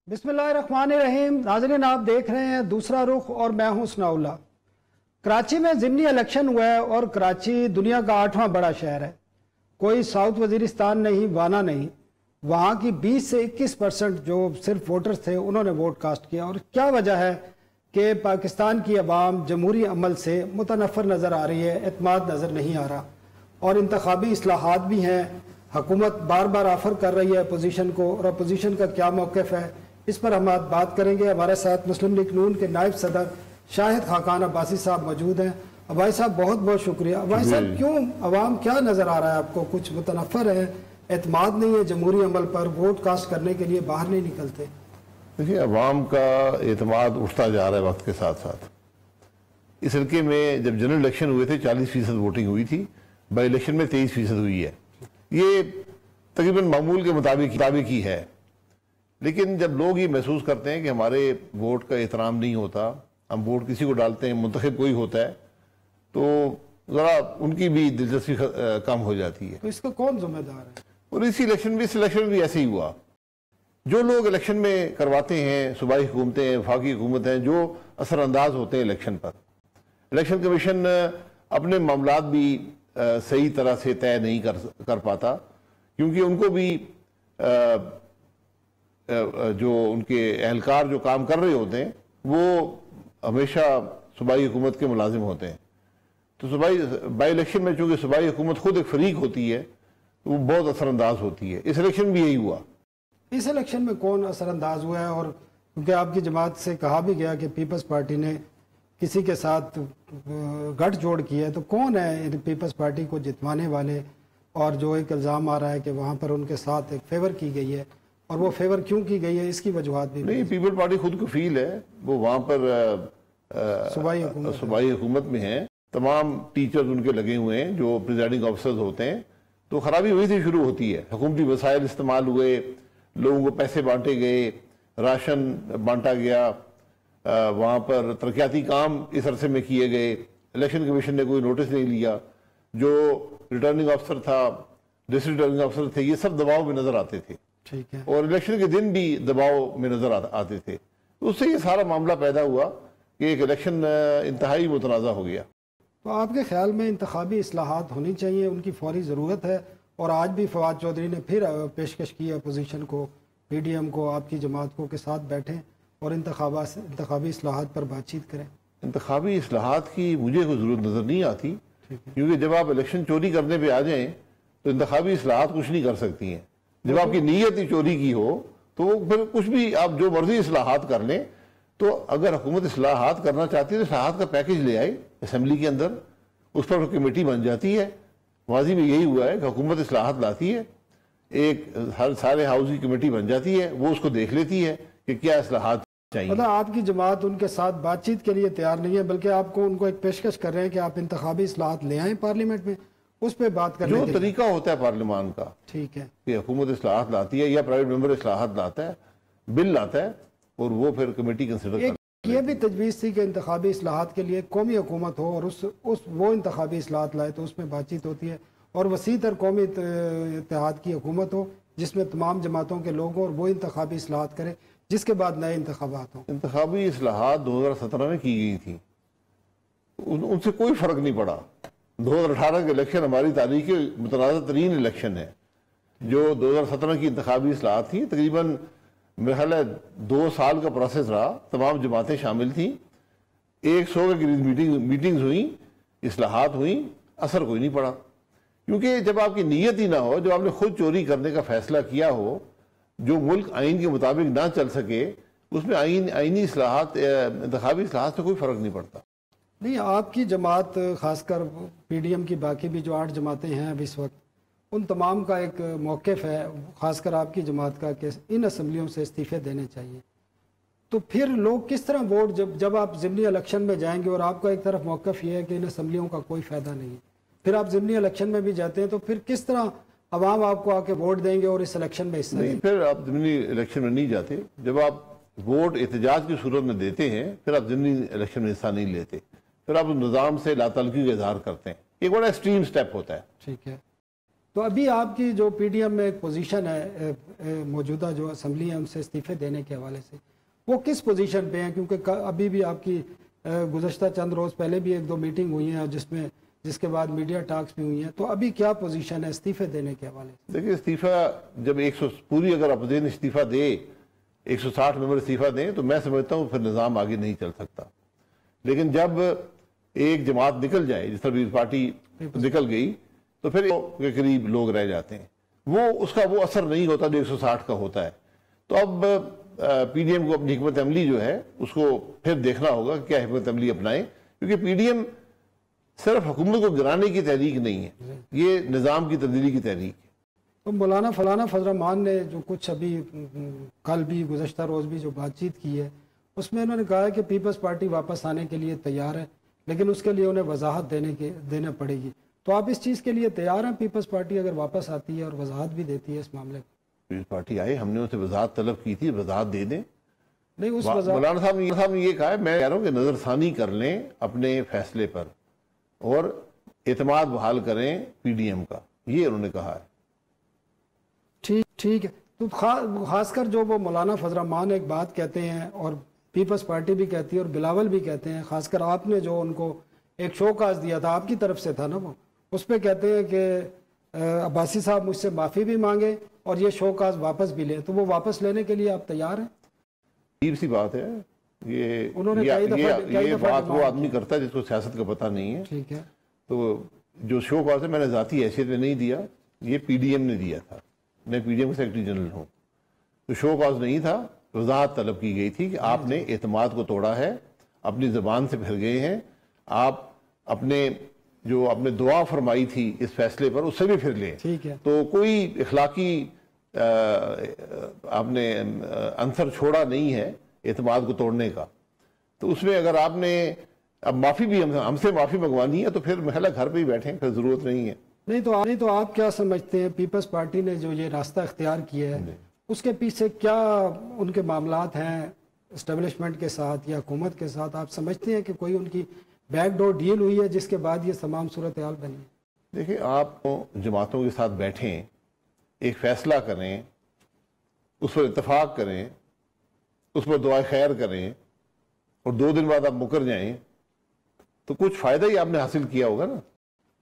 بسم اللہ الرحمن الرحیم. ناظرین آپ دیکھ رہے ہیں دوسرا رخ اور میں ہوں ثناء اللہ. کراچی میں ضمنی الیکشن ہوا ہے اور کراچی دنیا کا 8واں بڑا شہر ہے. کوئی ساؤتھ وزیرستان نہیں, وانا نہیں. وہاں کی 20 سے 21% جو صرف ووٹرز تھے انہوں نے ووٹ کاسٹ کیا. اور کیا وجہ ہے کہ پاکستان کی عوام جمہوری عمل سے متنفر نظر آ رہی ہے, اعتماد نظر نہیں آ رہا, اور انتخابی اصلاحات بھی ہیں. حکومت بار بار آفر کر رہی ہے اپوزیشن کو, اور اپوزیشن کا کیا موقف ہے اس پر ہم آج بات کریں گے. ہمارے ساتھ مسلم لیگ نون کے نائب صدر شاہد خاقان عباسی صاحب موجود ہیں. عباسی صاحب بہت بہت شکریہ. عباسی صاحب کیوں عوام کیا نظر آ رہا ہے آپ کو؟ کچھ متنفر ہے, اعتماد نہیں ہے جمہوری عمل پر, ووٹ کاسٹ کرنے کے لیے باہر نہیں نکلتے؟ دیکھیے, عوام کا اعتماد اٹھتا جا رہا ہے وقت کے ساتھ ساتھ. اس حلقے میں جب جنرل الیکشن ہوئے تھے 40% ووٹنگ ہوئی تھی, بائی الیکشن میں 23% ہوئی ہے. یہ تقریباً معمول کے مطابق ہی ہے. لیکن جب لوگ یہ محسوس کرتے ہیں کہ ہمارے ووٹ کا احترام نہیں ہوتا, ہم ووٹ کسی کو ڈالتے ہیں, منتخب کوئی ہوتا ہے, تو ذرا ان کی بھی دلچسپی کم ہو جاتی ہے. تو اس کا کون ذمہ دار ہے؟ اور اس الیکشن میں بھی ایسے ہی ہوا. جو لوگ الیکشن میں کرواتے ہیں, صوبائی حکومتیں, وفاقی حکومتیں, جو اثر انداز ہوتے ہیں الیکشن پر, الیکشن کمیشن اپنے معاملات بھی صحیح طرح سے طے نہیں کر پاتا, کیونکہ ان کو بھی جو ان کے اہلکار جو کام کر رہے ہوتے ہیں وہ ہمیشہ صوبائی حکومت کے ملازم ہوتے ہیں. تو بائی الیکشن میں چونکہ صوبائی حکومت خود ایک فریق ہوتی ہے تو وہ بہت اثر انداز ہوتی ہے. اس الیکشن بھی یہی ہوا. اس الیکشن میں کون اثر انداز ہوا ہے؟ اور کیونکہ آپ کی جماعت سے کہا بھی گیا کہ پیپلز پارٹی نے کسی کے ساتھ گٹھ جوڑ کی ہے, تو کون ہے پیپلز پارٹی کو جتوانے والے؟ اور جو ایک الزام آ رہا ہے کہ وہاں پر ان کے ساتھ ایک فیور کی گئی ہے, اور وہ فیور کیوں کی گئی ہے اس کی وجوہات بھی نہیں. پیپل پارٹی خود کفیل ہے, وہ وہاں پر صوبائی حکومت میں ہیں. تمام ٹیچرز ان کے لگے ہوئے ہیں جو پریزائڈنگ آفیسرز ہوتے ہیں. تو خرابی وہی سے شروع ہوتی ہے. حکومتی وسائل استعمال ہوئے, لوگوں کو پیسے بانٹے گئے, راشن بانٹا گیا, وہاں پر ترقیاتی کام اس عرصے میں کیے گئے. الیکشن کمیشن نے کوئی نوٹس نہیں لیا. جو ریٹرننگ آفیسر تھا, ڈسٹرکٹ ریٹرننگ آفیسر تھے, یہ سب دباؤ میں نظر آتے تھے. ٹھیک ہے. اور الیکشن کے دن بھی دباؤ میں نظر آتے تھے. تو اس سے یہ سارا معاملہ پیدا ہوا کہ ایک الیکشن انتہائی متنازع ہو گیا. تو آپ کے خیال میں انتخابی اصلاحات ہونی چاہیے, ان کی فوری ضرورت ہے؟ اور آج بھی فواد چودھری نے پھر پیشکش کی اپوزیشن کو, پی ڈی ایم کو, آپ کی جماعت کو, کے ساتھ بیٹھیں اور انتخابی اصلاحات پر بات چیت کریں. انتخابی اصلاحات کی مجھے کوئی ضرورت نظر نہیں آتی, کیونکہ جب آپ الیکشن چوری کرنے پہ آ جائیں تو انتخابی اصلاحات کچھ نہیں کر سکتی ہیں. جب آپ کی نیت ہی چوری کی ہو تو پھر کچھ بھی آپ جو مرضی اصلاحات کر لیں. تو اگر حکومت اصلاحات کرنا چاہتی ہے تو اصلاحات کا پیکج لے آئے اسمبلی کے اندر, اس پر کمیٹی بن جاتی ہے. ماضی میں یہی ہوا ہے کہ حکومت اصلاحات لاتی ہے, ایک سارے ہاؤس کی کمیٹی بن جاتی ہے, وہ اس کو دیکھ لیتی ہے کہ کیا اصلاحات چاہیے. مطلب آپ کی جماعت ان کے ساتھ بات چیت کے لیے تیار نہیں ہے, بلکہ آپ کو ان کو ایک پیشکش کر رہے ہیں کہ آپ انتخابی اصلاحات لے آئیں پارلیمنٹ میں, اس پہ بات کرنے جو طریقہ ہوتا ہے پارلیمان کا. ٹھیک ہے. کہ حکومت اصلاحات لاتی ہے یا پرائیویٹ ممبر اصلاحات لاتا ہے, بل لاتا ہے, اور وہ پھر کمیٹی کنسیڈر کرتی ہے. یہ بھی تجویز تھی کہ انتخابی اصلاحات کے لیے قومی حکومت ہو اور وہ انتخابی اصلاحات لائے, تو اس میں بات چیت ہوتی ہے, اور وسیع تر قومی اتحاد کی حکومت ہو جس میں تمام جماعتوں کے لوگ ہوں, اور وہ انتخابی اصلاحات کرے جس کے بعد نئے انتخابات ہوں. انتخابی اصلاحات 2017 میں کی گئی تھی, ان سے کوئی فرق نہیں پڑا. 2018 کے الیکشن ہماری تاریخ کے متنازع ترین الیکشن ہے. جو 2017 کی انتخابی اصلاحات تھی, تقریباً میرے خیال ہے 2 سال کا پروسیس رہا, تمام جماعتیں شامل تھیں, 100 کے قریب میٹنگز ہوئیں, اصلاحات ہوئیں, اثر کوئی نہیں پڑا. کیونکہ جب آپ کی نیت ہی نہ ہو, جب آپ نے خود چوری کرنے کا فیصلہ کیا ہو, جو ملک آئین کے مطابق نہ چل سکے, اس میں آئینی اصلاحات, انتخابی اصلاحات سے کوئی فرق نہیں پڑتا. نہیں, آپ کی جماعت خاص کر پی ڈی ایم کی باقی بھی جو 8 جماعتیں ہیں اب اس وقت, ان تمام کا ایک موقف ہے, خاص کر آپ کی جماعت کا, کہ ان اسمبلیوں سے استعفے دینے چاہیے. تو پھر لوگ کس طرح ووٹ, جب آپ ضمنی الیکشن میں جائیں گے اور آپ کا ایک طرف موقف یہ ہے کہ ان اسمبلیوں کا کوئی فائدہ نہیں ہے, پھر آپ ضمنی الیکشن میں بھی جاتے ہیں, تو پھر کس طرح عوام آپ کو آ کے ووٹ دیں گے اور اس الیکشن میں حصہ لیں گے؟ پھر آپ ضمنی الیکشن میں نہیں جاتے. جب آپ ووٹ احتجاج کی صورت میں دیتے ہیں, پھر آپ ضمنی الیکشن میں حصہ نہیں لیتے, پھر آپ نظام سے لا تعلقی کا اظہار کرتے ہیں. ایک بڑا ایکسٹریم سٹیپ ہوتا ہے. ٹھیک ہے. تو ابھی آپ کی جو پی ڈی ایم میں ایک پوزیشن ہے موجودہ جو اسمبلی ہے ان سے استعفے دینے کے حوالے سے، وہ کس پوزیشن پہ ہیں؟ کیونکہ ابھی بھی آپ کی گزشتہ چند روز پہلے بھی ایک دو میٹنگ ہوئی ہیں جس کے بعد میڈیا ٹاکس بھی ہوئی ہیں، تو ابھی کیا پوزیشن ہے استعفے دینے کے حوالے سے؟ دیکھیے استعفیٰ جب پوری اگر اپوزیشن استعفیٰ دے 160 ممبر استعفیٰ دیں تو میں سمجھتا ہوں پھر نظام آگے نہیں چل سکتا. لیکن جب ایک جماعت نکل جائے، جس طرح پیپلز پارٹی نکل گئی، تو پھر کے قریب لوگ رہ جاتے ہیں، اس کا وہ اثر نہیں ہوتا جو 160 کا ہوتا ہے. تو اب پی ڈی ایم کو اپنی حکمت عملی جو ہے اس کو پھر دیکھنا ہوگا کہ کیا حکمت عملی اپنائیں، کیونکہ پی ڈی ایم صرف حکومت کو گرانے کی تحریک نہیں ہے، یہ نظام کی تبدیلی کی تحریک ہے. تو مولانا فضل الرحمان نے جو کچھ ابھی کل بھی گزشتہ روز بھی جو بات چیت کی ہے، اس میں انہوں نے کہا ہے کہ پیپلز پارٹی واپس آنے کے لیے تیار ہے، لیکن اس کے لیے انہیں وضاحت دینا پڑے گی. تو آپ اس چیز کے لیے تیار ہیں پیپلز پارٹی اگر واپس آتی ہے اور وضاحت بھی دیتی ہے اس معاملے کو؟ پیپلز پارٹی آئے، ہم نے ان سے وضاحت طلب کی تھی، وضاحت دے دیں. نہیں، اس مولانا صاحب نے یہ کہا ہے، میں کہہ رہا ہوں کہ نظر ثانی کر لیں اپنے فیصلے پر اور اعتماد بحال کریں پی ڈی ایم کا، یہ انہوں نے کہا ہے. ٹھیک ہے. تو خاص کر جو وہ مولانا فضل الرحمان ایک بات کہتے ہیں اور پیپلز پارٹی بھی کہتی ہے اور بلاول بھی کہتے ہیں، خاص کر آپ نے جو ان کو ایک شو کاز دیا تھا، آپ کی طرف سے تھا نا وہ، اس پہ کہتے ہیں کہ عباسی صاحب مجھ سے معافی بھی مانگے اور یہ شو کاز واپس بھی لیں. تو وہ واپس لینے کے لیے آپ تیار ہیں؟ عجیب سی بات ہے یہ، انہوں نے یہ بات وہ آدمی کرتا ہے جس کو سیاست کا پتہ نہیں ہے. ٹھیک ہے. تو جو شو کاز ہے میں نے ذاتی حیثیت میں نہیں دیا، یہ پی ڈی ایم نے دیا تھا، میں پی ڈی ایم کا سیکرٹری جنرل ہوں. تو شو کاز نہیں تھا، وضاحت طلب کی گئی تھی کہ آپ نے اعتماد کو توڑا ہے، اپنی زبان سے پھر گئے ہیں، آپ اپنے دعا فرمائی تھی اس فیصلے پر اس سے بھی پھر لیں. تو کوئی اخلاقی آپ نے عنصر چھوڑا نہیں ہے اعتماد کو توڑنے کا. تو اس میں اگر آپ نے اب معافی بھی ہم سے معافی منگوانی ہے تو پھر محلہ گھر پہ ہی بیٹھیں، پھر ضرورت نہیں ہے. نہیں تو آپ کیا سمجھتے ہیں پیپلز پارٹی نے جو یہ راستہ اختیار کیا ہے اس کے پیچھے کیا ان کے معاملات ہیں اسٹیبلشمنٹ کے ساتھ یا حکومت کے ساتھ؟ آپ سمجھتے ہیں کہ کوئی ان کی بیک ڈور ڈیل ہوئی ہے جس کے بعد یہ تمام صورتحال بنی ہے؟ دیکھیں، آپ جماعتوں کے ساتھ بیٹھیں، ایک فیصلہ کریں، اس پر اتفاق کریں، اس پر دعائے خیر کریں اور 2 دن بعد آپ مکر جائیں تو کچھ فائدہ ہی آپ نے حاصل کیا ہوگا نا.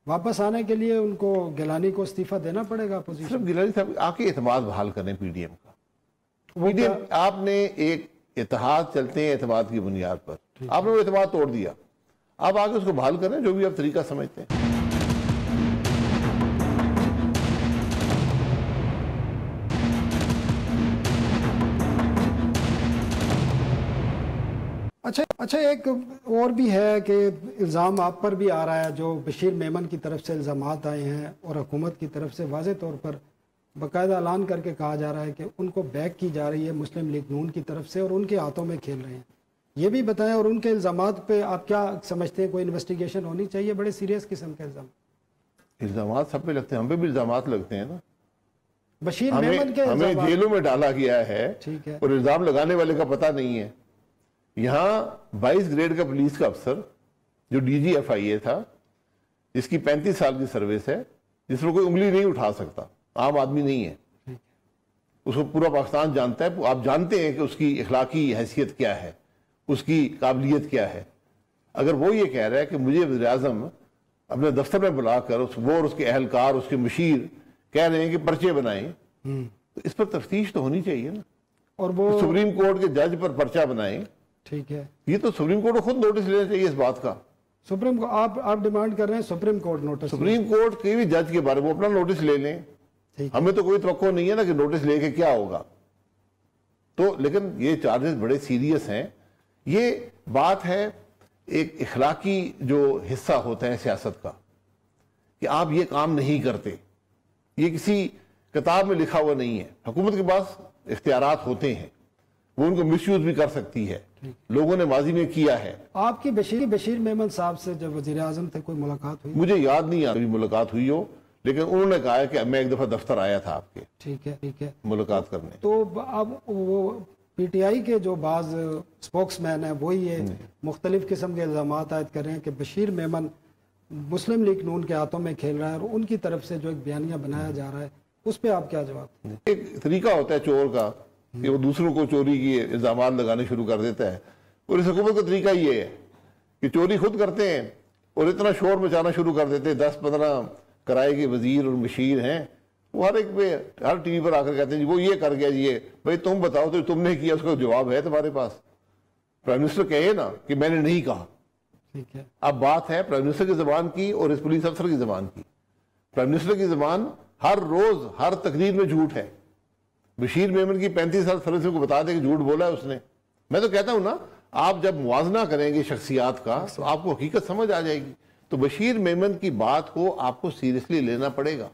واپس آنے کے لیے ان کو گیلانی کو استعفیٰ دینا پڑے گا. صرف گیلانی صاحب آ کے اعتماد بحال کریں پی ڈی ایم کا. پی ڈی ایم آپ نے ایک اتحاد چلتے ہیں اعتماد کی بنیاد پر، آپ نے وہ اعتماد توڑ دیا، آپ آگے اس کو بحال کریں جو بھی آپ طریقہ سمجھتے ہیں. اچھا ایک اور بھی ہے کہ الزام آپ پر بھی آ رہا ہے، جو بشیر میمن کی طرف سے الزامات آئے ہیں اور حکومت کی طرف سے واضح طور پر باقاعدہ اعلان کر کے کہا جا رہا ہے کہ ان کو بیک کی جا رہی ہے مسلم لیگ نون کی طرف سے اور ان کے ہاتھوں میں کھیل رہے ہیں. یہ بھی بتائیں، اور ان کے الزامات پہ آپ کیا سمجھتے ہیں؟ کوئی انویسٹیگیشن ہونی چاہیے؟ بڑے سیریس قسم کے الزامات سب پہ لگتے ہیں، ہم پہ بھی الزامات لگتے ہیں نا. بشیر میمن کے ہمیں جیلوں میں ڈالا گیا ہے ٹھیک ہے، اور الزام لگانے والے کا پتہ نہیں ہے. یہاں 22 گریڈ کا پولیس کا افسر جو ڈی جی ایف آئی اے تھا، جس کی 35 سال کی سروس ہے، جس پر کوئی انگلی نہیں اٹھا سکتا، عام آدمی نہیں ہے، اس کو پورا پاکستان جانتا ہے. آپ جانتے ہیں کہ اس کی اخلاقی حیثیت کیا ہے، اس کی قابلیت کیا ہے. اگر وہ یہ کہہ رہا ہے کہ مجھے وزیر اعظم اپنے دفتر میں بلا کر وہ اور اس کے اہلکار، اس کے مشیر کہہ رہے ہیں کہ پرچے بنائیں، تو اس پر تفتیش تو ہونی چاہیے نا. اور وہ سپریم کورٹ کے جج پر پرچہ بنائیں، ٹھیک ہے، یہ تو سپریم کورٹ کو خود نوٹس لینا چاہیے اس بات کا. سپریم آپ ڈیمانڈ کر رہے ہیں supreme court notice? Supreme court کے بھی جج کے بارے میں اپنا نوٹس لے لیں. ہمیں تو کوئی توقع نہیں ہے نا کہ نوٹس لے کے کیا ہوگا. تو لیکن یہ چارجز بڑے سیریس ہیں. یہ بات ہے ایک اخلاقی جو حصہ ہوتا ہے سیاست کا کہ آپ یہ کام نہیں کرتے. یہ کسی کتاب میں لکھا ہوا نہیں ہے. حکومت کے پاس اختیارات ہوتے ہیں، وہ ان کو مس یوز بھی کر سکتی ہے. لوگوں نے ماضی میں کیا ہے. آپ کی بشیر میمن صاحب سے جب وزیر اعظم تھے کوئی ملاقات ہوئی؟ مجھے یاد نہیں آئی ملاقات ہوئی ہو، لیکن انہوں نے کہا کہ میں ایک دفعہ دفتر آیا تھا آپ کے، ٹھیک ہے، ملاقات کرنے. تو اب وہ پی ٹی آئی کے جو بعض سپوکس مین ہیں وہی یہ مختلف قسم کے الزامات عائد کر رہے ہیں کہ بشیر میمن مسلم لیگ نون کے ہاتھوں میں کھیل رہا ہے اور ان کی طرف سے جو ایک بیانیہ بنایا جا رہا ہے اس پہ آپ کیا جواب؟ ایک طریقہ ہوتا ہے چور کا کہ وہ دوسروں کو چوری کی الزامات لگانے شروع کر دیتا ہے، اور اس حکومت کا طریقہ یہ ہے کہ چوری خود کرتے ہیں اور اتنا شور مچانا شروع کر دیتے ہیں، 10-15 کرائے کے وزیر اور مشیر ہیں، وہ ہر ایک پہ ہر ٹی وی پر آ کر کہتے ہیں جی وہ یہ کر گیا، جی یہ بھائی تم بتاؤ تو تم نے کیا، اس کا جواب ہے تمہارے پاس؟ پرائم منسٹر کہے نا کہ میں نے نہیں کہا. ٹھیک ہے، اب بات ہے پرائم منسٹر کی زبان کی اور اس پولیس افسر کی زبان کی. پرائم منسٹر کی زبان ہر روز ہر تقریر میں جھوٹ ہے. بشیر میمن کی 35 سال سروس کو بتا دے کہ جھوٹ بولا ہے اس نے. میں تو کہتا ہوں نا، آپ جب موازنہ کریں گے شخصیات کا تو آپ کو حقیقت سمجھ آ جائے گی. تو بشیر میمن کی بات کو آپ کو سیریسلی لینا پڑے گا.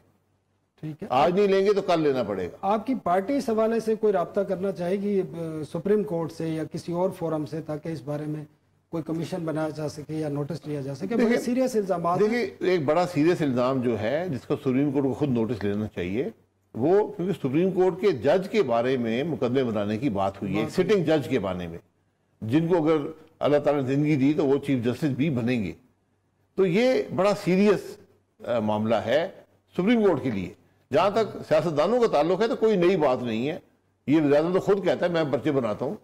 ٹھیک ہے، آج نہیں لیں گے تو کل لینا پڑے گا. آپ کی پارٹی اس حوالے سے کوئی رابطہ کرنا چاہے گی سپریم کورٹ سے یا کسی اور فورم سے، تاکہ اس بارے میں کوئی کمیشن بنایا جا سکے یا نوٹس لیا جا سکے؟ بڑے سیریس الزامات ہیں. دیکھیں، ایک بڑا سیریس الزام جو ہے جس کو سپریم کورٹ کو خود نوٹس لینا چاہیے، وہ کیونکہ سپریم کورٹ کے جج کے بارے میں مقدمے بنانے کی بات ہوئی ہے، سٹنگ جج کے بارے میں، جن کو اگر اللہ تعالیٰ نے زندگی دی تو وہ چیف جسٹس بھی بنیں گے. تو یہ بڑا سیریس معاملہ ہے سپریم کورٹ کے لیے. جہاں تک سیاستدانوں کا تعلق ہے تو کوئی نئی بات نہیں ہے. یہ وزیر تو خود کہتا ہے میں پرچے بناتا ہوں،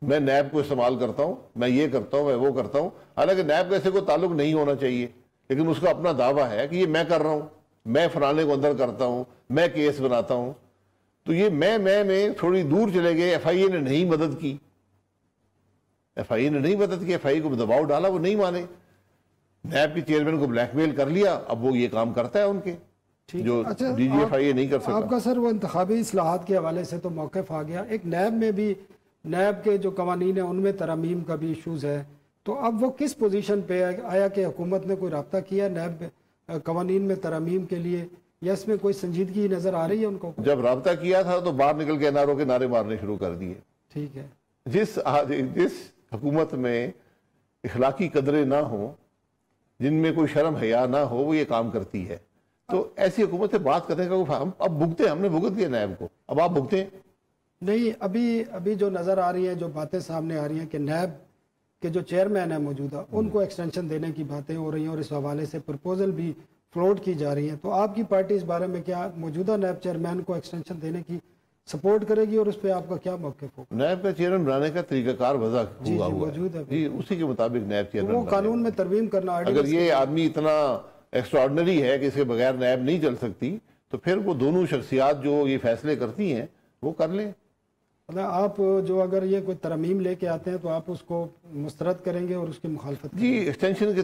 میں نیب کو استعمال کرتا ہوں، میں یہ کرتا ہوں، میں وہ کرتا ہوں. حالانکہ نیب کا ایسے کوئی تعلق نہیں ہونا چاہیے، لیکن اس کا اپنا دعویٰ ہے کہ یہ میں کر رہا ہوں، میں فلانے کو اندر کرتا ہوں، میں کیس بناتا ہوں. تو یہ میں تھوڑی دور چلے گئے. ایف آئی اے نے نہیں مدد کی، ایف آئی اے نے نہیں مدد کی، ایف آئی اے کو دباؤ ڈالا، وہ نہیں مانے. نیب کے چیئرمین کو بلیک میل کر لیا، اب وہ یہ کام کرتا ہے ان کے جو ڈی جی ایف آئی اے نہیں کر سکتا. آپ کا سر وہ انتخابی اصلاحات کے حوالے سے تو موقف آ گیا. ایک نیب میں بھی، نیب کے جو قوانین ہیں ان میں ترامیم کا بھی ایشوز ہے. تو اب وہ کس پوزیشن پہ آیا کہ حکومت نے کوئی رابطہ کیا نیب قوانین میں ترامیم کے لیے، یا اس میں کوئی سنجیدگی نظر آ رہی ہے ان کو؟ جب رابطہ کیا تھا تو باہر نکل کے این آر او کے نعرے مارنے شروع کر دیے. ٹھیک ہے، جس حکومت میں اخلاقی قدریں نہ ہوں، جن میں کوئی شرم حیا نہ ہو، وہ یہ کام کرتی ہے. تو ایسی حکومت سے بات کرنے کا ہم اب بھگتے ہیں، ہم نے بھگت دیا نیب کو، اب آپ بھگتے ہیں. نہیں، ابھی جو نظر آ رہی ہیں، جو باتیں سامنے آ رہی ہیں کہ نیب کے جو چیئرمین ہیں موجودہ، ان کو ایکسٹینشن دینے کی باتیں ہو رہی ہیں اور اس حوالے سے پرپوزل بھی فلوٹ کی جا رہی ہیں. تو آپ کی پارٹی اس بارے میں کیا موجودہ نیب چیئرمین کو ایکسٹینشن دینے کی سپورٹ کرے گی، اور اس پہ آپ کا کیا موقف ہوگا؟ نیب کا چیئرمین بنانے کا طریقہ کار وضع ہوا موجود ہے، جی، اسی کے مطابق نیب چیئرمین وہ قانون میں ترمیم کرنا. اگر یہ آدمی اتنا ایکسٹراڈنری ہے کہ اس کے بغیر نیب نہیں چل سکتی، تو پھر وہ دونوں شخصیات جو یہ فیصلے کرتی ہیں وہ کر لیں. آپ جو اگر یہ کوئی ترمیم لے کے آتے ہیں تو آپ اس کو مسترد کریں گے اور اس کی مخالفت جی، ایکسٹینشن کے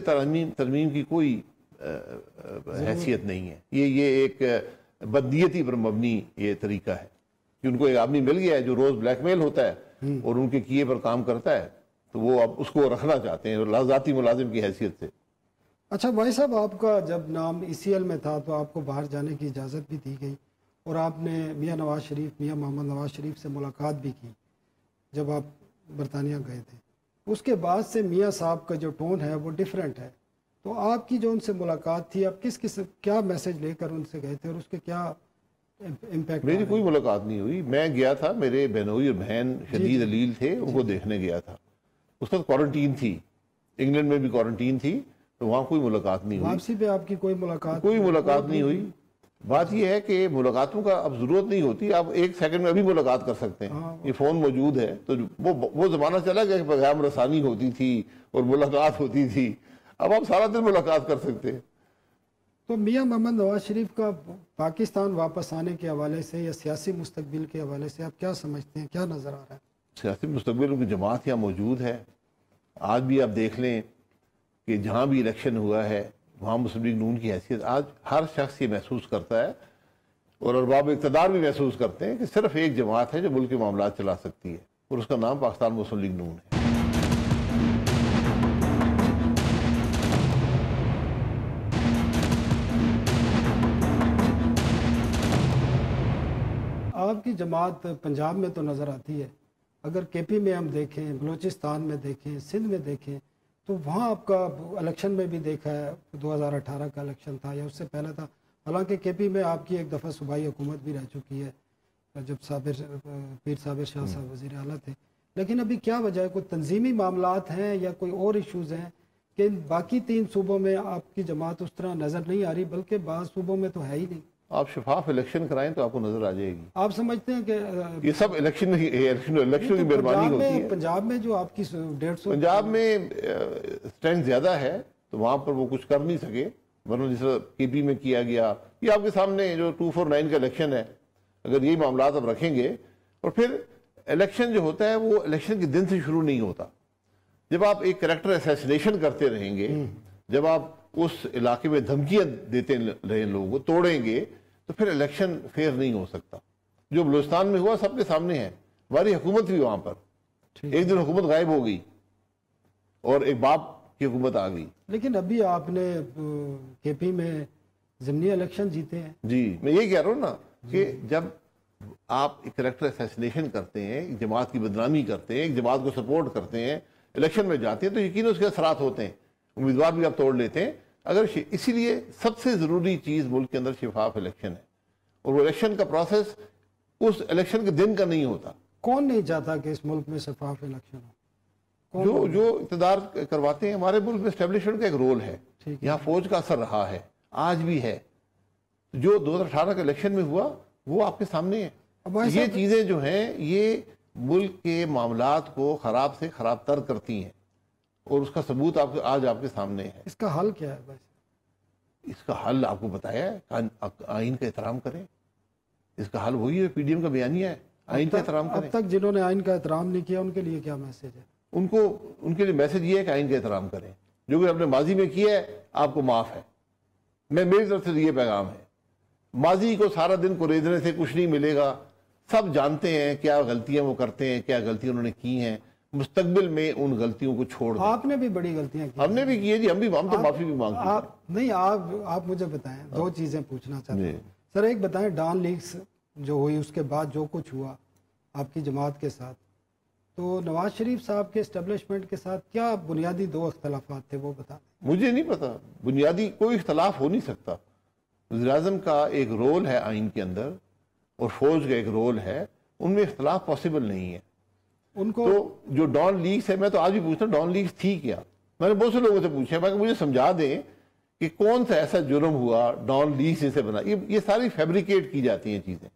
ترمیم کی کوئی حیثیت نہیں ہے. یہ ایک بدنیتی پر مبنی یہ طریقہ ہے کہ ان کو ایک آدمی مل گیا ہے جو روز بلیک میل ہوتا ہے اور ان کے کیے پر کام کرتا ہے، تو وہ اب اس کو رکھنا چاہتے ہیں ذاتی ملازم کی حیثیت سے. اچھا بھائی صاحب، آپ کا جب نام ای سی ایل میں تھا تو آپ کو باہر جانے کی اجازت بھی دی گئی، اور آپ نے میاں نواز شریف، میاں محمد نواز شریف سے ملاقات بھی کی جب آپ برطانیہ گئے تھے. اس کے بعد سے میاں صاحب کا جو ٹون ہے وہ ڈیفرنٹ ہے. تو آپ کی جو ان سے ملاقات تھی، آپ کیا میسج لے کر ان سے گئے تھے اور اس کے کیا امپیکٹ؟ میری کوئی ملاقات نہیں ہوئی. میں گیا تھا، میرے بہنوئی اور بہن شدید علیل تھے، ان کو دیکھنے گیا تھا. اس وقت کوارنٹین تھی، انگلینڈ میں بھی کوارنٹین تھی، تو وہاں کوئی ملاقات نہیں ہوئی. واپسی پہ آپ کی کوئی ملاقات نہیں ہوئی. بات یہ ہے کہ ملاقاتوں کا اب ضرورت نہیں ہوتی، آپ ایک سیکنڈ میں ابھی ملاقات کر سکتے ہیں. یہ فون موجود ہے، تو وہ زمانہ چلا گیا کہ پیغام رسانی ہوتی تھی اور ملاقات ہوتی تھی. اب آپ سارا دن ملاقات کر سکتے ہیں. تو میاں محمد نواز شریف کا پاکستان واپس آنے کے حوالے سے یا سیاسی مستقبل کے حوالے سے آپ کیا سمجھتے ہیں، کیا نظر آ رہا ہے؟ سیاسی مستقبل ان کی جماعت یہاں موجود ہے. آج بھی آپ دیکھ لیں کہ جہاں بھی الیکشن ہوا ہے وہاں مسلم لیگ نون کی حیثیت آج ہر شخص یہ محسوس کرتا ہے، اور ارباب اقتدار بھی محسوس کرتے ہیں کہ صرف ایک جماعت ہے جو ملک کے معاملات چلا سکتی ہے، اور اس کا نام پاکستان مسلم لیگ نون ہے. آپ کی جماعت پنجاب میں تو نظر آتی ہے، اگر کے پی میں ہم دیکھیں، بلوچستان میں دیکھیں، سندھ میں دیکھیں، تو وہاں آپ کا الیکشن میں بھی دیکھا ہے، 2018 کا الیکشن تھا یا اس سے پہلے تھا. حالانکہ کے پی میں آپ کی ایک دفعہ صوبائی حکومت بھی رہ چکی ہے جب پیر صابر شاہ صاحب وزیر اعلیٰ تھے. لیکن ابھی کیا وجہ ہے؟ کوئی تنظیمی معاملات ہیں یا کوئی اور ایشوز ہیں کہ باقی 3 صوبوں میں آپ کی جماعت اس طرح نظر نہیں آ رہی، بلکہ بعض صوبوں میں تو ہے ہی نہیں. آپ شفاف الیکشن کرائیں تو آپ کو نظر آ جائے گی. آپ سمجھتے ہیں کہ یہ سب الیکشن کی مہربانی ہوتی ہے. پنجاب میں جو آپ کی 150 پنجاب میں اسٹرینتھ زیادہ ہے تو وہاں پر وہ کچھ کر نہیں سکے، ورنہ جس طرح کے پی میں کیا گیا، یہ آپ کے سامنے جو 249 کا الیکشن ہے، اگر یہی معاملات اب رکھیں گے. اور پھر الیکشن جو ہوتا ہے وہ الیکشن کے دن سے شروع نہیں ہوتا. جب آپ ایک کریکٹر اسیسینیشن کرتے رہیں گے، جب آپ اس علاقے میں دھمکیاں دیتے رہے لوگوں کو، توڑیں گے، تو پھر الیکشن فیئر نہیں ہو سکتا. جو بلوچستان میں ہوا سب کے سامنے ہے. ہماری حکومت بھی وہاں پر ایک دن حکومت غائب ہو گئی اور ایک باپ کی حکومت آ گئی. لیکن ابھی آپ نے کے پی میں ضمنی الیکشن جیتے ہیں. جی میں یہ کہہ رہا ہوں نا کہ جب آپ ایک کریکٹر اسیسینیشن کرتے ہیں، ایک جماعت کی بدنامی کرتے ہیں، ایک جماعت کو سپورٹ کرتے ہیں، الیکشن میں جاتے ہیں، تو یقیناً اس کے اثرات ہوتے ہیں، امیدوار بھی آپ توڑ لیتے ہیں. اسی لیے سب سے ضروری چیز ملک کے اندر شفاف الیکشن ہے، اور وہ الیکشن کا پروسیس اس الیکشن کے دن کا نہیں ہوتا. کون نہیں چاہتا کہ اس ملک میں شفاف الیکشن ہو؟ جو اقتدار کرواتے ہیں. ہمارے ملک میں اسٹیبلشمنٹ کا ایک رول ہے، یہاں فوج کا اثر رہا ہے، آج بھی ہے. جو 2018 کا الیکشن میں ہوا وہ آپ کے سامنے ہے. یہ چیزیں جو ہیں یہ ملک کے معاملات کو خراب سے خراب تر کرتی ہیں، اور اس کا ثبوت آج آپ کے سامنے ہے. اس کا حل کیا ہے؟ بس اس کا حل آپ کو بتایا ہے، آئین کا احترام کریں. اس کا حل وہی ہے، پی ڈی ایم کا بیانیہ ہے، آئین کا احترام کریں. اب تک جنہوں نے آئین کا احترام نہیں کیا ان کے لیے کیا میسج ہے؟ ان کے لیے میسج یہ ہے کہ آئین کا احترام کریں. جو کہ اپنے ماضی میں کیا ہے آپ کو معاف ہے. میری طرف سے یہ پیغام ہے. ماضی کو سارا دن کوریدنے سے کچھ نہیں ملے گا. سب جانتے ہیں کیا غلطیاں وہ کرتے ہیں، کیا غلطیاں انہوں نے کی ہیں. مستقبل میں ان غلطیوں کو چھوڑ دیں. آپ نے بھی بڑی غلطیاں کی. ہم نے بھی کی ہے جی، ہم تو معافی بھی مانگتے ہیں. نہیں آپ مجھے بتائیں، 2 چیزیں پوچھنا چاہتے ہیں سر. ایک بتائیں، ڈان لیگز جو ہوئی اس کے بعد جو کچھ ہوا آپ کی جماعت کے ساتھ، تو نواز شریف صاحب کے اسٹیبلشمنٹ کے ساتھ کیا بنیادی 2 اختلافات تھے وہ بتا دیں. مجھے نہیں پتا، بنیادی کوئی اختلاف ہو نہیں سکتا. وزیر اعظم کا ایک رول ہے آئین کے اندر اور فوج کا ایک رول ہے، ان میں اختلاف پاسبل نہیں ہے. ان کو تو جو ڈان لیگز ہے، میں تو آج بھی پوچھتا ہوں ڈان لیگز تھی کیا. میں نے بہت سے لوگوں سے پوچھا کہ مجھے سمجھا دیں کہ کون سا ایسا جرم ہوا ڈان لیگز جسے بنا. یہ ساری فیبریکیٹ کی جاتی ہیں چیزیں.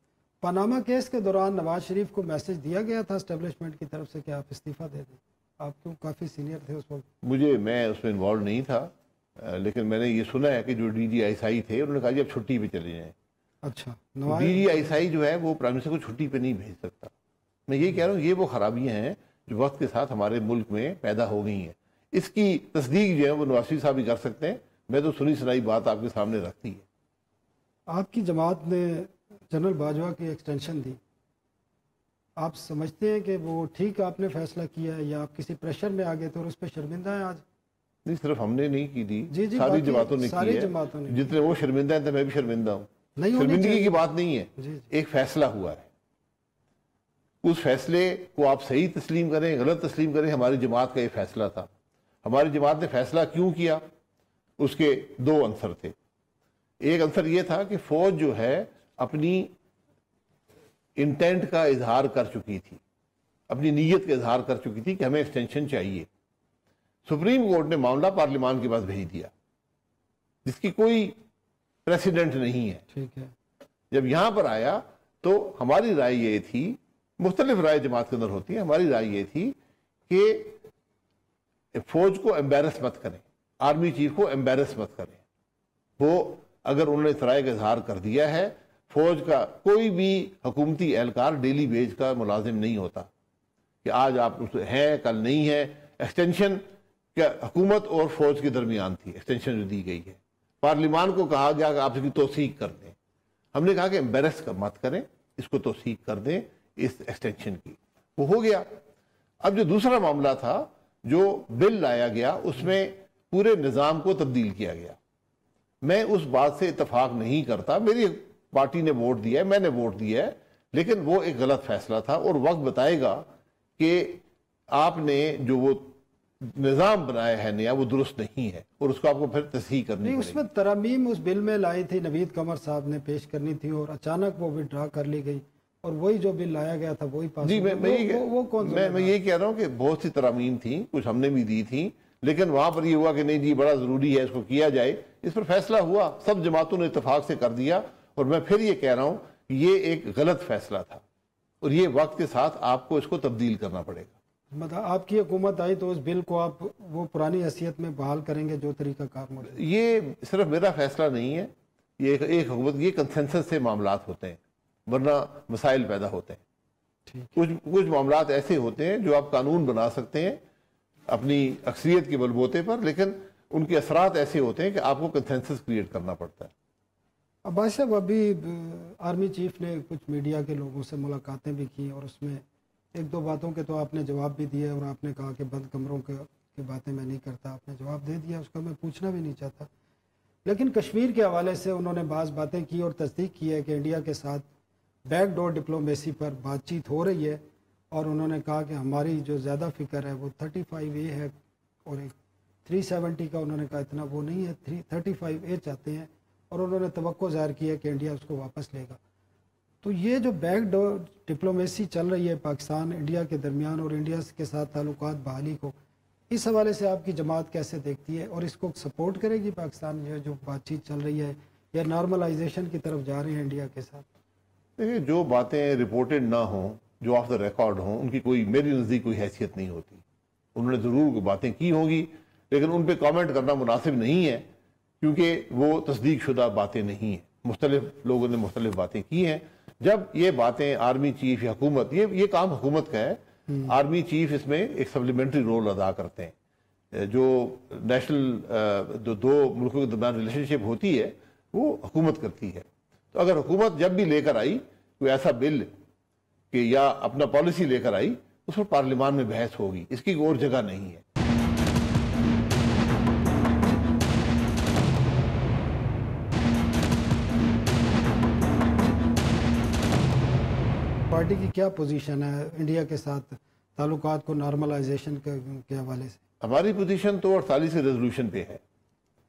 پاناما کیس کے دوران نواز شریف کو میسج دیا گیا تھا اسٹیبلشمنٹ کی طرف سے کہ آپ استعفیٰ دے دیں. آپ کیوں کافی سینئر تھے اس وقت. میں اس میں انوالو نہیں تھا، لیکن میں نے یہ سنا ہے کہ جو D G I S I تھے انہوں نے کہا جی اب چھٹی پہ چلے جائیں. اچھا، D G I S I جو ہے وہ پرائم منسٹر کو چھٹی پہ نہیں بھیج سکتا. میں یہ کہہ رہا ہوں یہ وہ خرابیاں ہیں جو وقت کے ساتھ ہمارے ملک میں پیدا ہو گئی ہیں. اس کی تصدیق جو ہے وہ نواز شریف صاحب بھی کر سکتے ہیں. میں تو سنی سنائی بات آپ کے سامنے رکھتی ہے. آپ کی جماعت نے جنرل باجوہ کی ایکسٹینشن دی، آپ سمجھتے ہیں کہ وہ ٹھیک آپ نے فیصلہ کیا ہے یا آپ کسی پریشر میں آ گئے تھے اور اس پہ شرمندہ ہیں آج؟ نہیں، صرف ہم نے نہیں کی تھی، جی ساری جماعتوں نے ساری کی ہے. جماعتوں نے. جتنے وہ شرمندہ ہیں تو میں بھی شرمندہ ہوں. شرمندگی کی بات نہیں ہے، ایک فیصلہ ہوا ہے. اس فیصلے کو آپ صحیح تسلیم کریں غلط تسلیم کریں، ہماری جماعت کا یہ فیصلہ تھا. ہماری جماعت نے فیصلہ کیوں کیا؟ اس کے 2 عنصر تھے. ایک عنصر یہ تھا کہ فوج جو ہے اپنی انٹینٹ کا اظہار کر چکی تھی، اپنی نیت کا اظہار کر چکی تھی کہ ہمیں ایکسٹینشن چاہیے. سپریم کورٹ نے معاملہ پارلیمان کے پاس بھیج دیا جس کی کوئی پریسیڈنٹ نہیں ہے. ٹھیک ہے. جب یہاں پر آیا تو ہماری رائے یہ تھی، مختلف رائے جماعت کے اندر ہوتی ہیں، ہماری رائے یہ تھی کہ فوج کو ایمبیرس مت کریں، آرمی چیف کو ایمبیرس مت کریں. وہ اگر انہوں نے اس رائے کا اظہار کر دیا ہے، فوج کا کوئی بھی حکومتی اہلکار ڈیلی ویج کا ملازم نہیں ہوتا کہ آج آپ ہیں کل نہیں ہے. ایکسٹینشن کیا حکومت اور فوج کے درمیان تھی، ایکسٹینشن جو دی گئی ہے. پارلیمان کو کہا گیا کہ آپ اس کی توثیق کر دیں. ہم نے کہا کہ ایمبیرس مت کریں، اس کو توثیق کر دیں اس ایکسٹینشن کی. وہ ہو گیا. اب جو دوسرا معاملہ تھا، جو بل لایا گیا، اس میں پورے نظام کو تبدیل کیا گیا. میں اس بات سے اتفاق نہیں کرتا. میری پارٹی نے ووٹ دیا ہے، میں نے ووٹ دیا ہے، لیکن وہ ایک غلط فیصلہ تھا اور وقت بتائے گا کہ آپ نے جو وہ نظام بنایا ہے نیا وہ درست نہیں ہے اور اس کو آپ کو پھر تصحیح کرنی پڑے گی. اس میں ترامیم اس بل میں لائی تھی، نوید قمر صاحب نے پیش کرنی تھی اور اچانک وہ وڈرا کر لی گئی اور وہی جو بل لایا گیا تھا وہی پاس. جی میں یہ کہہ رہا ہوں کہ بہت سی ترامیم تھیں، کچھ ہم نے بھی دی تھیں، لیکن وہاں پر یہ ہوا کہ نہیں جی بڑا ضروری ہے اس کو کیا جائے، اس پر فیصلہ ہوا، سب جماعتوں نے اتفاق سے کر دیا، اور میں پھر یہ کہہ رہا ہوں کہ یہ ایک غلط فیصلہ تھا، اور یہ وقت کے ساتھ آپ کو اس کو تبدیل کرنا پڑے گا۔ مطلب آپ کی حکومت آئی تو اس بل کو آپ وہ پرانی حیثیت میں بحال کریں گے جو طریقہ کار موجود ہے؟ یہ صرف میرا فیصلہ نہیں ہے، یہ ایک حکومت، یہ کنسنسس سے معاملات ہوتے ہیں، ورنہ مسائل پیدا ہوتے ہیں۔ کچھ معاملات ایسے ہوتے ہیں جو آپ قانون بنا سکتے ہیں اپنی اکثریت کے بلبوتے پر، لیکن ان کے اثرات ایسے ہوتے ہیں کہ آپ کو کنسنسس کریٹ کرنا پڑتا ہے۔ عباس صاحب، ابھی آرمی چیف نے کچھ میڈیا کے لوگوں سے ملاقاتیں بھی کی، اور اس میں ایک دو باتوں کے تو آپ نے جواب بھی دیے، اور آپ نے کہا کہ بند کمروں کی باتیں میں نہیں کرتا، آپ نے جواب دے دیا، اس کا میں پوچھنا بھی نہیں چاہتا۔ لیکن کشمیر کے حوالے سے انہوں نے بعض باتیں کی اور تصدیق کی ہے کہ انڈیا کے ساتھ بیک ڈور ڈپلومیسی پر بات چیت ہو رہی ہے، اور انہوں نے کہا کہ ہماری جو زیادہ فکر ہے وہ 35A ہے، اور ایک 370 کا انہوں نے کہا اتنا وہ نہیں ہے، 35A چاہتے ہیں، اور انہوں نے توقع ظاہر کی ہے کہ انڈیا اس کو واپس لے گا۔ تو یہ جو بیک ڈور ڈپلومیسی چل رہی ہے پاکستان انڈیا کے درمیان، اور انڈیا کے ساتھ تعلقات بحالی کو، اس حوالے سے آپ کی جماعت کیسے دیکھتی ہے، اور اس کو سپورٹ کرے گی پاکستان جو بات چیت چل رہی ہے، یا نارملائزیشن کی طرف جا رہے ہیں انڈیا کے ساتھ؟ دیکھیں، جو باتیں رپورٹڈ نہ ہوں، جو آف دا ریکارڈ ہوں، ان کی کوئی میری نزدیک کوئی حیثیت نہیں ہوتی۔ انہوں نے ضرور باتیں کی ہوں گی، لیکن ان پہ کامنٹ کرنا مناسب نہیں ہے، کیونکہ وہ تصدیق شدہ باتیں نہیں ہیں۔ مختلف لوگوں نے مختلف باتیں کی ہیں۔ جب یہ باتیں آرمی چیف یا حکومت، یہ کام حکومت کا ہے، آرمی چیف اس میں ایک سپلیمنٹری رول ادا کرتے ہیں۔ جو نیشنل دو ملکوں کے درمیان ریلیشن شپ ہوتی ہے وہ حکومت کرتی ہے۔ تو اگر حکومت جب بھی لے کر آئی کوئی ایسا بل کہ یا اپنا پالیسی لے کر آئی، اس پر پارلیمان میں بحث ہوگی، اس کی اور جگہ نہیں ہے۔ پارٹی کی کیا پوزیشن ہے انڈیا کے ساتھ تعلقات کو نارملائزیشن کے حوالے سے؟ ہماری پوزیشن تو 48 ریزولوشن پہ ہے۔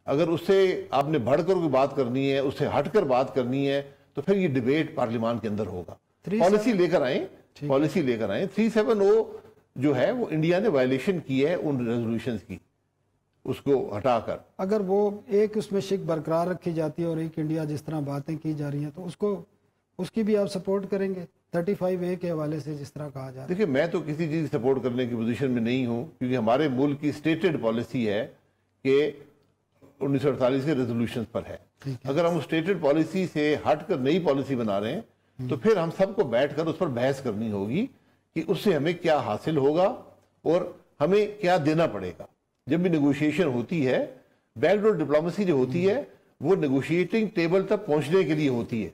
اگر اس سے آپ نے بڑھ کر کوئی بات کرنی ہے، اس سے ہٹ کر بات کرنی ہے، تو پھر یہ ڈیبیٹ پارلیمان کے اندر ہوگا۔ پالیسی لے کر آئیں، پالیسی لے کر آئیں۔ 370 جو ہے وہ انڈیا نے وائلیشن کی ہے ان ریزولوشنز کی، اس کو ہٹا کر۔ اگر وہ ایک اس میں شک برقرار رکھی جاتی ہے اور ایک انڈیا جس طرح باتیں کی جا رہی ہیں، تو اس کی بھی آپ سپورٹ کریں گے 35A کے حوالے سے جس طرح کہا جا رہا ہے؟ دیکھیں، میں تو کسی چیز سپورٹ کرنے کی پوزیشن میں نہیں ہوں، کیونکہ ہمارے ملک کی سٹیٹڈ پالیسی ہے کہ 1948 کے ریزولوشنز پر ہے۔ اگر ہم سٹیٹڈ پالیسی سے ہٹ کر نئی پالیسی بنا رہے ہیں، تو پھر ہم سب کو بیٹھ کر اس پر بحث کرنی ہوگی کہ اس سے ہمیں کیا حاصل ہوگا اور ہمیں کیا دینا پڑے گا۔ جب بھی نیگوشیشن ہوتی ہے، بیک ڈور ڈپلومیسی جو ہوتی ہے وہ نیگوشیٹنگ ٹیبل تک پہنچنے کے لیے ہوتی ہے،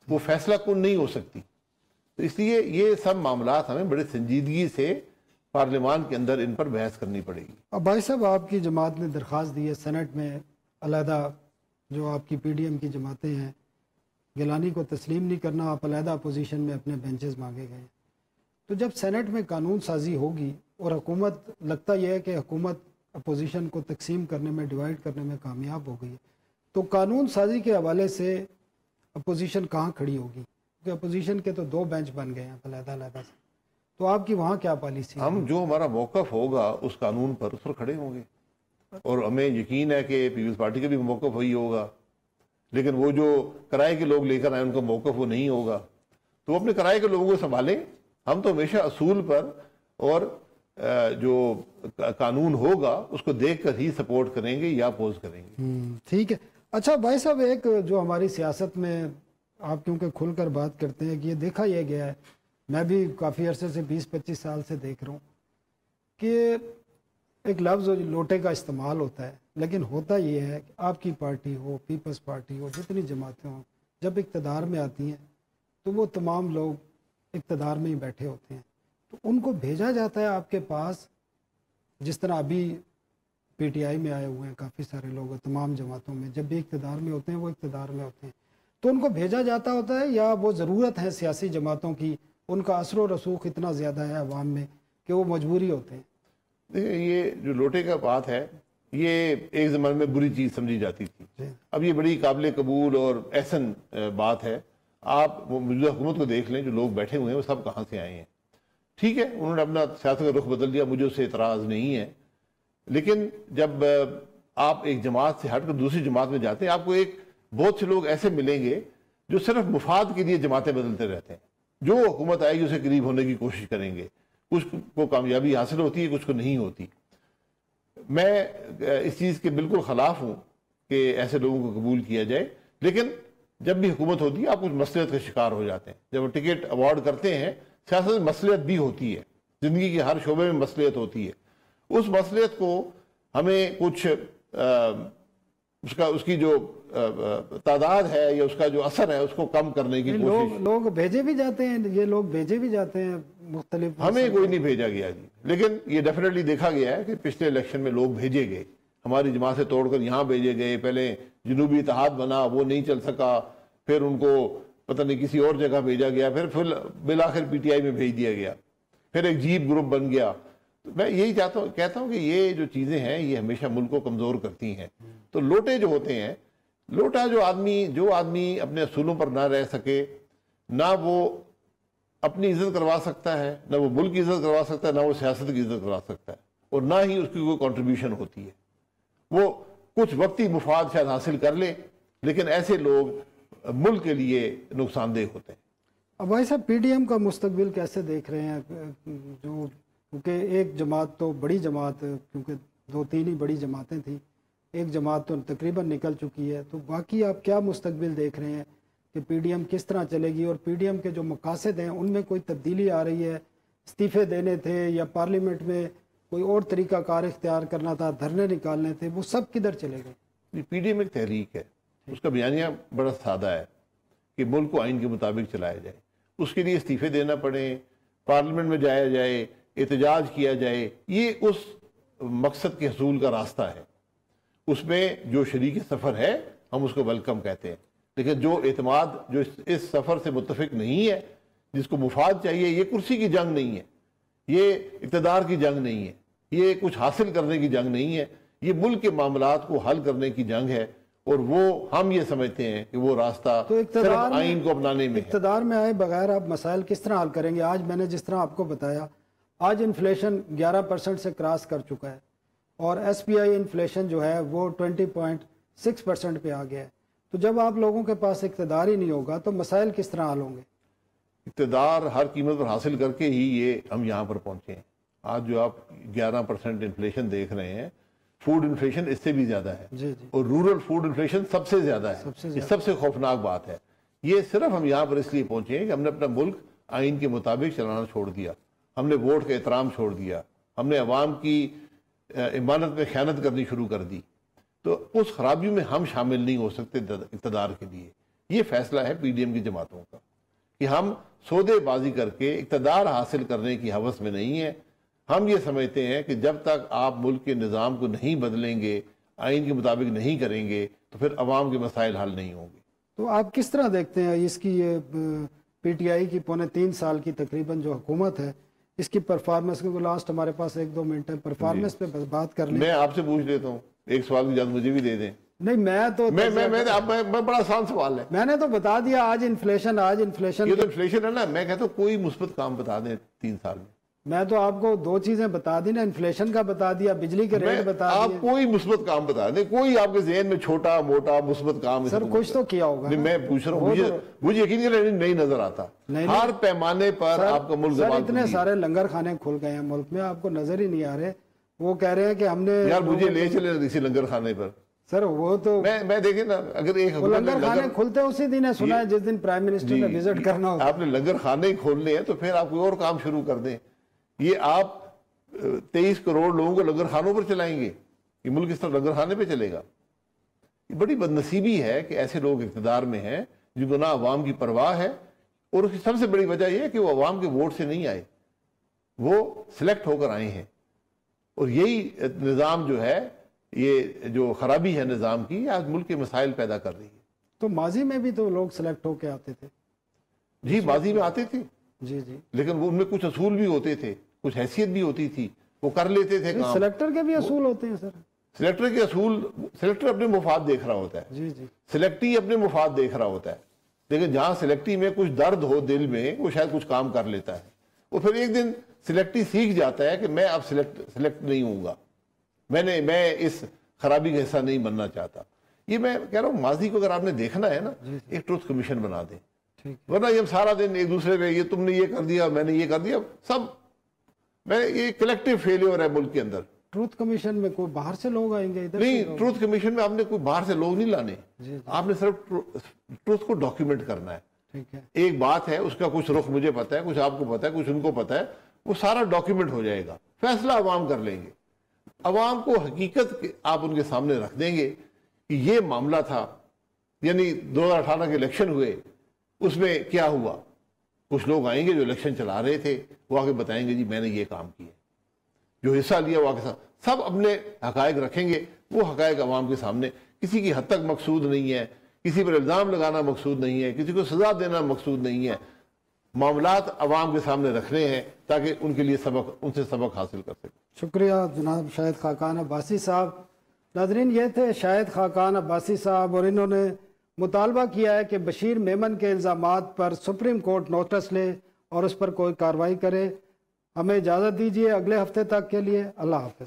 وہ فیصلہ کن نہیں ہو سکتی۔ تو اس لیے یہ سب معاملات ہمیں بڑے سنجیدگی سے پارلیمان کے اندر ان پر بحث کرنی پڑے گی۔ اب بھائی صاحب، آپ کی جماعت نے درخواست دی ہے سینٹ میں علیحدہ، جو آپ کی PDM کی جماعتیں ہیں، گیلانی کو تسلیم نہیں کرنا، آپ علیحدہ اپوزیشن میں اپنے بینچز مانگے گئے ہیں۔ تو جب سینٹ میں قانون سازی ہوگی اور حکومت، لگتا یہ ہے کہ حکومت اپوزیشن کو تقسیم کرنے میں، ڈیوائیڈ کرنے میں کامیاب ہو گئی ہے، تو قانون سازی کے حوالے سے اپوزیشن کہاں کھڑی ہوگی؟ کہ اپوزیشن کے تو 2 بینچ بن گئے ہیں علیحدہ علیحدہ سے، تو آپ کی وہاں کیا پالیسی؟ ہم جو ہمارا موقف ہوگا اس قانون پر، اس پر کھڑے ہوں گے، اور ہمیں یقین ہے کہ پیپلز پارٹی کا بھی موقف وہی ہوگا، لیکن وہ جو کرائے کے لوگ لے کر آئے ان کا موقف وہ نہیں ہوگا، تو وہ اپنے کرائے کے لوگوں کو سنبھالیں۔ ہم تو ہمیشہ اصول پر اور جو قانون ہوگا اس کو دیکھ کر ہی سپورٹ کریں گے یا اپوز کریں گے۔ ٹھیک ہے۔ اچھا بھائی صاحب، ایک جو ہماری سیاست میں آپ کیونکہ کھل کر بات کرتے ہیں کہ یہ دیکھا یہ گیا ہے، میں بھی کافی عرصے سے 20-25 سال سے دیکھ رہا ہوں کہ ایک لفظ لوٹے کا استعمال ہوتا ہے، لیکن ہوتا یہ ہے کہ آپ کی پارٹی ہو، پیپلز پارٹی ہو، جتنی جماعتیں ہوں، جب اقتدار میں آتی ہیں تو وہ تمام لوگ اقتدار میں ہی بیٹھے ہوتے ہیں، تو ان کو بھیجا جاتا ہے آپ کے پاس، جس طرح ابھی PTI میں آئے ہوئے ہیں کافی سارے لوگ، تمام جماعتوں میں جب بھی اقتدار میں ہوتے ہیں وہ اقتدار میں ہوتے ہیں، تو ان کو بھیجا جاتا ہوتا ہے، یا وہ ضرورت ہے سیاسی جماعتوں کی، ان کا اثر و رسوخ اتنا زیادہ ہے عوام میں کہ وہ مجبوری ہوتے ہیں؟ دیکھیں، یہ جو لوٹے کا بات ہے یہ ایک زمانے میں بری چیز سمجھی جاتی تھی، اب یہ بڑی قابل قبول اور احسن بات ہے۔ آپ موجودہ حکومت کو دیکھ لیں، جو لوگ بیٹھے ہوئے ہیں وہ سب کہاں سے آئے ہیں۔ ٹھیک ہے، انہوں نے اپنا سیاست کا رخ بدل دیا، مجھے اس سے اعتراض نہیں ہے، لیکن جب آپ ایک جماعت سے ہٹ کر دوسری جماعت میں جاتے ہیں آپ کو بہت سے لوگ ایسے ملیں گے جو صرف مفاد کے لیے جماعتیں بدلتے رہتے ہیں. جو حکومت آئے گی اسے قریب ہونے کی کوشش کریں گے. کچھ کو کامیابی حاصل ہوتی ہے, کچھ کو نہیں ہوتی. میں اس چیز کے بالکل خلاف ہوں کہ ایسے لوگوں کو قبول کیا جائے, لیکن جب بھی حکومت ہوتی ہے آپ کچھ مصلحت کا شکار ہو جاتے ہیں. جب وہ ٹکٹ ایوارڈ کرتے ہیں, سیاست میں مصلحت بھی ہوتی ہے, زندگی کے ہر شعبے میں مصلحت ہوتی ہے. اس مصلحت کو ہمیں کچھ اس کی جو تعداد ہے یا اس کا جو اثر ہے اس کو کم کرنے کی کوشش. لوگ بھیجے بھی جاتے ہیں, یہ لوگ بھیجے بھی جاتے ہیں مختلف. ہمیں کوئی نہیں بھیجا گیا جی, لیکن یہ ڈیفینیٹلی دیکھا گیا ہے کہ پچھلے الیکشن میں لوگ بھیجے گئے, ہماری جماعت سے توڑ کر یہاں بھیجے گئے. پہلے جنوبی اتحاد بنا, وہ نہیں چل سکا, پھر ان کو پتہ نہیں کسی اور جگہ بھیجا گیا, پھر بالآخر پی ٹی آئی میں بھیج دیا گیا, پھر ایک جیپ گروپ بن گیا. میں یہی کہتا ہوں کہ یہ جو چیزیں ہیں یہ ہمیشہ ملک کو کمزور کرتی ہیں. تو لوٹے جو ہوتے ہیں, لوٹا جو آدمی اپنے اصولوں پر نہ رہ سکے, نہ وہ اپنی عزت کروا سکتا ہے, نہ وہ ملک کی عزت کروا سکتا ہے, نہ وہ سیاست کی عزت کروا سکتا ہے, اور نہ ہی اس کی کوئی کنٹریبیوشن ہوتی ہے. وہ کچھ وقتی مفاد شاید حاصل کر لے, لیکن ایسے لوگ ملک کے لیے نقصان دہ ہوتے ہیں. اب بھائی صاحب پی ڈی ایم کا مستقبل کیسے دیکھ رہے ہیں؟ جو کیونکہ ایک جماعت تو بڑی جماعت, کیونکہ 2-3 ہی بڑی جماعتیں تھیں, ایک جماعت تو تقریباً نکل چکی ہے, تو باقی آپ کیا مستقبل دیکھ رہے ہیں کہ پی ڈی ایم کس طرح چلے گی؟ اور پی ڈی ایم کے جو مقاصد ہیں ان میں کوئی تبدیلی آ رہی ہے؟ استعفے دینے تھے یا پارلیمنٹ میں کوئی اور طریقہ کار اختیار کرنا تھا, دھرنے نکالنے تھے, وہ سب کدھر چلے گئے؟ پی ڈی ایم ایک تحریک ہے, اس کا بیانیہ بڑا سادہ ہے کہ ملک کو آئین کے مطابق چلایا جائے. اس کے لیے استعفے دینا پڑے, پارلیمنٹ میں جایا جائے, احتجاج کیا جائے, یہ اس مقصد کے حصول کا راستہ ہے. اس میں جو شریک سفر ہے ہم اس کو ویلکم کہتے ہیں, لیکن جو اعتماد جو اس سفر سے متفق نہیں ہے, جس کو مفاد چاہیے, یہ کرسی کی جنگ نہیں ہے, یہ اقتدار کی جنگ نہیں ہے, یہ کچھ حاصل کرنے کی جنگ نہیں ہے, یہ ملک کے معاملات کو حل کرنے کی جنگ ہے. اور وہ ہم یہ سمجھتے ہیں کہ وہ راستہ صرف آئین کو اپنانے میں ہے. اقتدار میں آئے بغیر آپ مسائل کس طرح حل کریں گے؟ آج میں نے جس طرح آپ کو بتایا, آج انفلیشن 11% سے کراس کر چکا ہے, اور ایس پی آئی انفلیشن جو ہے وہ 20.6% پہ آ گیا ہے. تو جب آپ لوگوں کے پاس اقتدار ہی نہیں ہوگا تو مسائل کس طرح حل ہوں گے؟ اقتدار ہر قیمت پر حاصل کر کے ہی یہ ہم یہاں پر پہنچے ہیں. آج جو آپ 11% انفلیشن دیکھ رہے ہیں, فوڈ انفلیشن اس سے بھی زیادہ ہے, جی جی, اور رورل فوڈ انفلیشن سب سے زیادہ ہے. یہ سب سے خوفناک بات ہے. یہ صرف ہم یہاں پر اس لیے پہنچے ہیں کہ ہم نے اپنا ملک آئین کے مطابق چلانا چھوڑ دیا, ہم نے ووٹ کا احترام چھوڑ دیا, ہم نے عوام کی امانت میں خیانت کرنی شروع کر دی. تو اس خرابی میں ہم شامل نہیں ہو سکتے اقتدار کے لیے. یہ فیصلہ ہے پی ڈی ایم کی جماعتوں کا کہ ہم سودے بازی کر کے اقتدار حاصل کرنے کی ہوس میں نہیں ہیں. ہم یہ سمجھتے ہیں کہ جب تک آپ ملک کے نظام کو نہیں بدلیں گے, آئین کے مطابق نہیں کریں گے, تو پھر عوام کے مسائل حل نہیں ہوں گے. تو آپ کس طرح دیکھتے ہیں اس کی یہ پی ٹی آئی کی 3.25 سال کی تقریباً جو حکومت ہے, اس کی پرفارمنس کو لاسٹ ہمارے پاس 1-2 منٹ ہے, پرفارمنس پہ بات کر لیں. میں آپ سے پوچھ لیتا ہوں, ایک سوال کی اجازت مجھے بھی دے دیں. نہیں میں بڑا آسان سوال ہے, میں نے تو بتا دیا. آج انفلیشن یہ تو انفلیشن ہے نا. میں کہتا ہوں کوئی مثبت کام بتا دیں 3 سال میں. میں تو آپ کو 2 چیزیں بتا دی نا, انفلیشن کا بتا دیا, بجلی کے ریٹ بتا دیا. آپ کوئی مثبت کام بتا دیں, کوئی آپ کے ذہن میں چھوٹا موٹا مثبت کام. سر کچھ تو کیا ہوگا. میں پوچھ رہا ہوں, مجھے یقین نہیں نظر آتا. ہر پیمانے پر آپ کا ملک سر اتنے سارے لنگر خانے کھل گئے ہیں ملک میں, آپ کو نظر ہی نہیں آ رہے. وہ کہہ رہے ہیں کہ ہم نے, یار مجھے لے چلے کسی لنگر خانے پر. سر وہ تو میں دیکھیں نا, اگر ایک لنگر خانے کھلتے اسی دن ہے, سنا ہے جس دن پرائم منسٹر نے وزٹ کرنا ہوگا. آپ نے لنگر خانے کھولنے ہیں تو پھر آپ کوئی اور کام شروع کر دیں. یہ آپ 23 کروڑ لوگوں کو لنگر خانوں پر چلائیں گے, یہ ملک اس طرح لنگر خانے پہ چلے گا. یہ بڑی بدنصیبی ہے کہ ایسے لوگ اقتدار میں ہیں جن کو نہ عوام کی پرواہ ہے, اور اس کی سب سے بڑی وجہ یہ ہے کہ وہ عوام کے ووٹ سے نہیں آئے, وہ سلیکٹ ہو کر آئے ہیں. اور یہی نظام جو ہے, یہ جو خرابی ہے نظام کی, آج ملک کے مسائل پیدا کر رہی ہے. تو ماضی میں بھی تو لوگ سلیکٹ ہو کے آتے تھے. جی ماضی میں آتے تھے, جی جی, لیکن ان میں کچھ اصول بھی ہوتے تھے, کچھ حیثیت بھی ہوتی تھی, وہ کر لیتے تھے کام. سلیکٹر کے بھی اصول ہوتے ہیں سر. سلیکٹر کے اصول, سلیکٹر اپنے مفاد دیکھ رہا ہوتا ہے. جی جی, سلیکٹی اپنے مفاد دیکھ رہا ہوتا ہے. لیکن جہاں سلیکٹی میں کچھ درد ہو دل میں, وہ شاید کچھ کام کر لیتا ہے. وہ پھر ایک دن سلیکٹی سیکھ جاتا ہے کہ میں اب سلیکٹ نہیں ہوں گا. میں اس خرابی کا حصہ نہیں بننا چاہتا. یہ میں کہہ رہا ہوں ماضی کو اگر آپ نے دیکھنا ہے نا ایک ٹروتھ کمیشن بنا دیں, ورنہ یہ سارا دن ایک دوسرے پہ یہ تم نے یہ کر دیا میں نے یہ کر دیا, سب یہ کلیکٹیو فیلیور ہے ملک کے اندر. ٹروتھ کمیشن میں کوئی باہر سے لوگ آئیں گے ادھر؟ نہیں, ٹروتھ کمیشن میں آپ نے کوئی باہر سے لوگ نہیں لانے, آپ نے صرف ٹروتھ کو ڈاکیومنٹ کرنا ہے. ایک بات ہے اس کا کچھ رخ مجھے پتا ہے, کچھ آپ کو پتا ہے, کچھ ان کو پتا ہے, وہ سارا ڈاکیومنٹ ہو جائے گا, فیصلہ عوام کر لیں گے. عوام کو حقیقت آپ ان کے سامنے رکھ دیں گے کہ یہ معاملہ تھا, یعنی 2018 کے الیکشن ہوئے اس میں کیا ہوا. کچھ لوگ آئیں گے جو الیکشن چلا رہے تھے, وہ آگے بتائیں گے جی میں نے یہ کام کیا, جو حصہ لیا وہ آگے سب اپنے حقائق رکھیں گے. وہ حقائق عوام کے سامنے, کسی کی حد تک مقصود نہیں ہے, کسی پر الزام لگانا مقصود نہیں ہے, کسی کو سزا دینا مقصود نہیں ہے. معاملات عوام کے سامنے رکھنے ہیں تاکہ ان کے لیے ان سے سبق حاصل کر سکیں. شکریہ جناب شاہد خاقان عباسی صاحب. ناظرین, یہ تھے شاہد خاقان عباسی صاحب, اور انہوں نے مطالبہ کیا ہے کہ بشیر میمن کے الزامات پر سپریم کورٹ نوٹس لے اور اس پر کوئی کارروائی کرے. ہمیں اجازت دیجیے اگلے ہفتے تک کے لیے. اللہ حافظ.